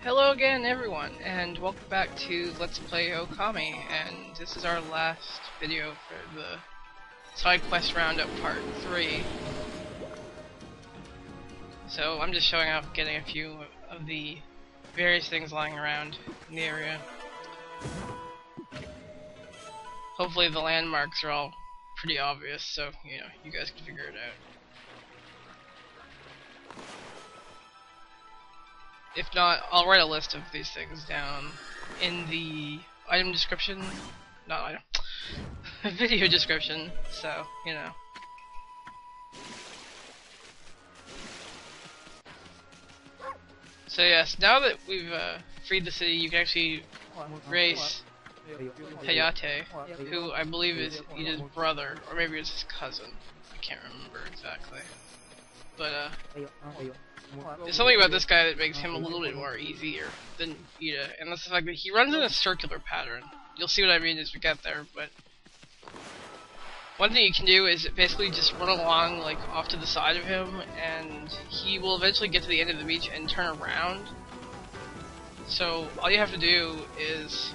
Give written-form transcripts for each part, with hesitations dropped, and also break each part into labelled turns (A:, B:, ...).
A: Hello again everyone, and welcome back to Let's Play Okami, and this is our last video for the Sidequest Roundup Part 3. So I'm just showing off getting a few of the various things lying around in the area. Hopefully the landmarks are all pretty obvious, so you guys can figure it out. If not, I'll write a list of these things down in the item description, not item, video description, so, So yes, now that we've freed the city, you can actually race Hayate, who I believe is Ida's brother, or maybe it's his cousin. I can't remember exactly. But, there's something about this guy that makes him a little bit more easier than Ida, and that's the fact that he runs in a circular pattern. You'll see what I mean as we get there, but one thing you can do is basically just run along, like, off to the side of him, and he will eventually get to the end of the beach and turn around. So, all you have to do is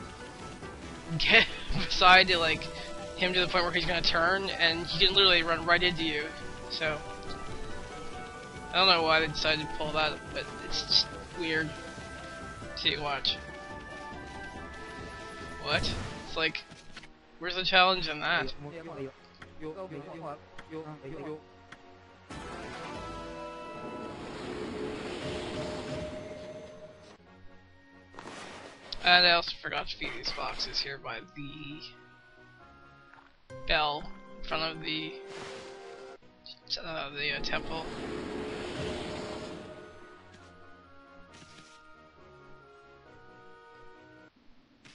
A: get beside to, like, him to the point where he's gonna turn, and he can literally run right into you. So I don't know why they decided to pull that, but it's just weird. See, watch. What? It's like, where's the challenge in that? And I also forgot to feed these foxes here by the bell in front of the temple.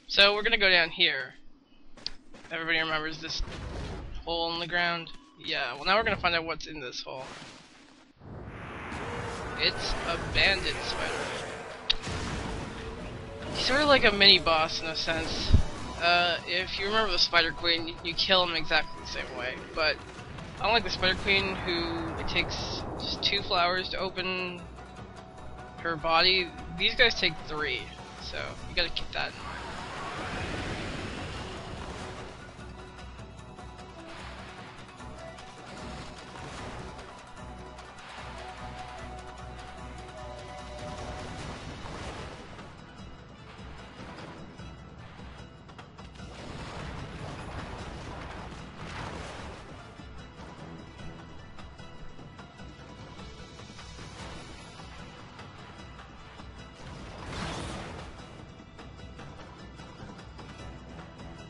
A: So we're gonna go down here. Everybody remembers this hole in the ground? Yeah, well now we're gonna find out what's in this hole. It's a Bandit Spider. He's sort of like a mini boss in a sense. If you remember the Spider Queen, you kill him exactly the same way, but unlike the Spider Queen, who it takes just 2 flowers to open her body, these guys take 3, so you gotta keep that in mind.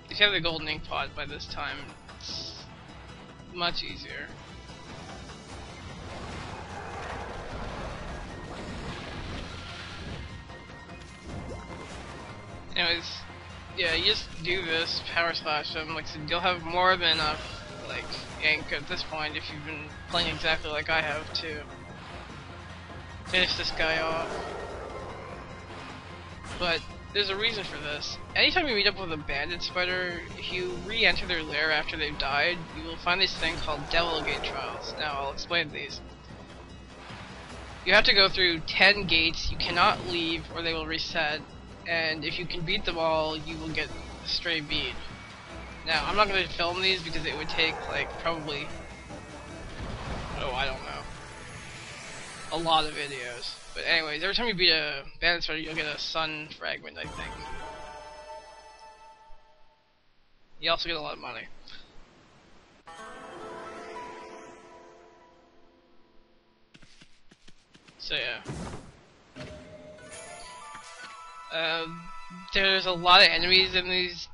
A: If you have the golden ink pod by this time, it's much easier. Anyways, yeah, you just do this, power slash them. Like I said, you'll have more than enough, like, ink at this point if you've been playing exactly like I have to finish this guy off. But there's a reason for this. Anytime you meet up with a bandit spider, if you re-enter their lair after they've died, you will find this thing called Devil Gate Trials. Now, I'll explain these. You have to go through 10 gates, you cannot leave or they will reset, and if you can beat them all, you will get a stray bead. Now, I'm not going to film these because it would take, like, probably, I don't know, a lot of videos. But anyways, every time you beat a bandit spider, you'll get a sun fragment, I think. You also get a lot of money. So yeah. There's a lot of enemies in these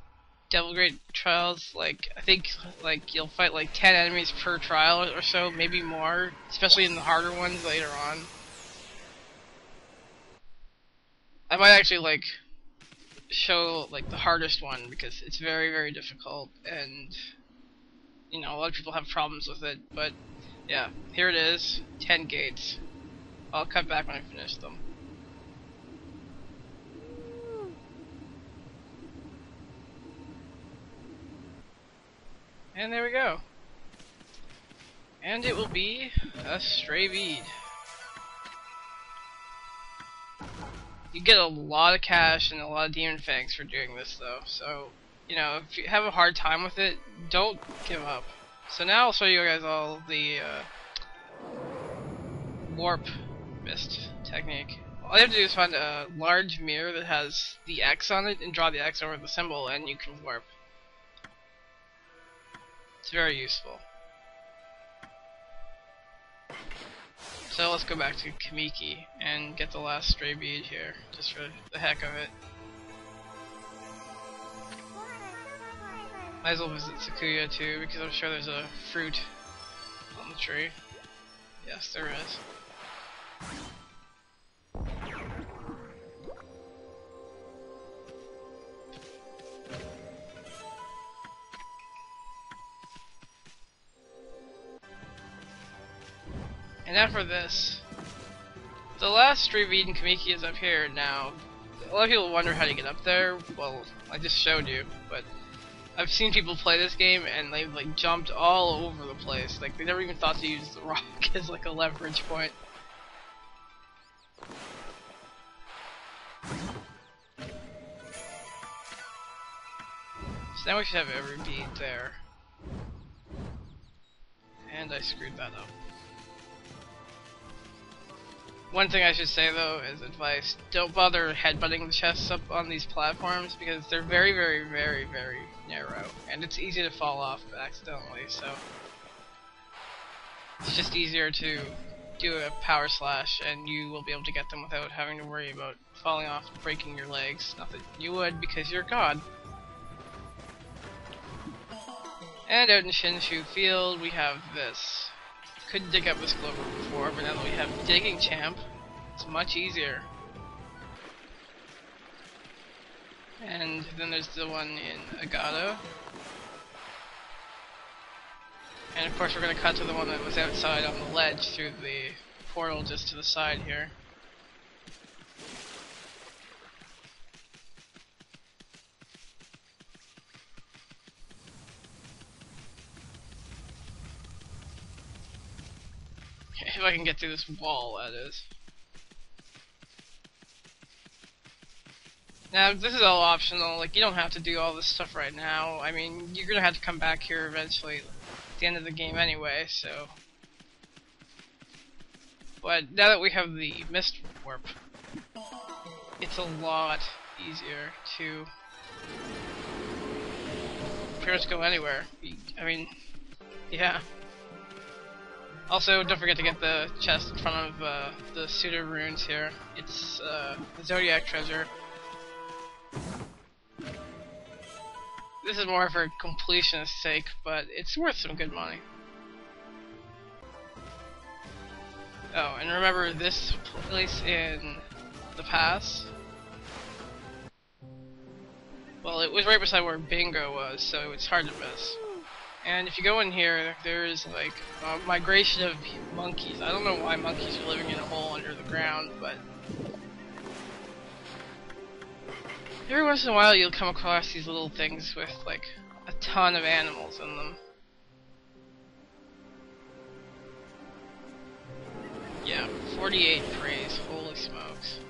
A: Devil Great Trials. Like, I think, like, you'll fight like 10 enemies per trial or so, maybe more, especially in the harder ones later on. I might actually, like, show, like, the hardest one, because it's very, very difficult, and, a lot of people have problems with it, but, yeah, here it is, 10 gates. I'll cut back when I finish them. And there we go. And it will be a stray bead. You get a lot of cash and a lot of demon fangs for doing this though, so you know, if you have a hard time with it, don't give up. So now I'll show you guys all the warp mist technique. All you have to do is find a large mirror that has the X on it and draw the X over the symbol and you can warp. It's very useful. So let's go back to Kamiki and get the last stray bead here, just for the heck of it. Might as well visit Sakuya too, because I'm sure there's a fruit on the tree. Yes, there is. And now for this. The last stray bead in Kamiki is up here now. A lot of people wonder how to get up there. Well, I just showed you, but I've seen people play this game and they've like jumped all over the place. Like they never even thought to use the rock as like a leverage point. So now we should have every bead there. And I screwed that up. One thing I should say though, as advice, don't bother headbutting the chests up on these platforms because they're very, very, very, very narrow, and it's easy to fall off accidentally, so it's just easier to do a power slash and you will be able to get them without having to worry about falling off and breaking your legs. Not that you would, because you're God. And out in Shinshu Field we have this. Couldn't dig up this clover before, but now that we have Digging Champ, it's much easier. And then there's the one in Agato. And of course we're going to cut to the one that was outside on the ledge through the portal just to the side here. If I can get through this wall, that is. Now, this is all optional, like, you don't have to do all this stuff right now. I mean, you're gonna have to come back here eventually at the end of the game anyway, so. But now that we have the mist warp, it's a lot easier to pretty much go anywhere. I mean, yeah. Also, don't forget to get the chest in front of the Suda runes here. It's the Zodiac treasure. This is more for completionist's sake, but it's worth some good money. Oh, and remember this place in the pass? Well, it was right beside where Bingo was, so it's hard to miss. And if you go in here, there's like a migration of monkeys. I don't know why monkeys are living in a hole under the ground, but every once in a while you'll come across these little things with like a ton of animals in them. Yeah, 48 praise, holy smokes.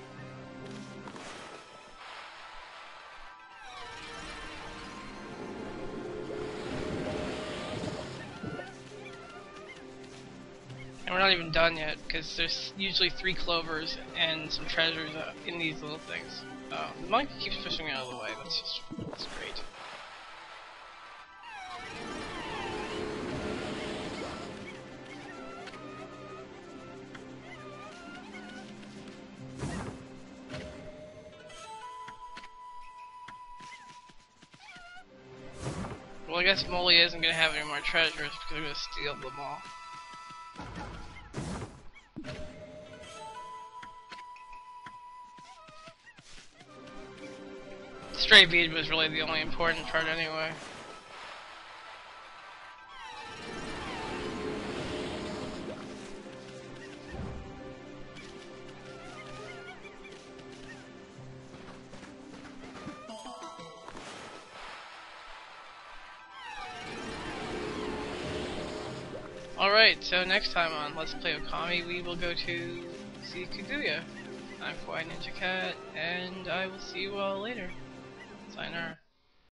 A: And we're not even done yet, because there's usually 3 clovers and some treasures in these little things. The monkey keeps pushing me out of the way, that's great. Well, I guess Molly isn't going to have any more treasures because we're going to steal them all. Stray bead was really the only important part anyway. Alright, so next time on Let's Play Okami, we will go to see Kaguya. I'm Kawaii Ninja Cat, and I will see you all later.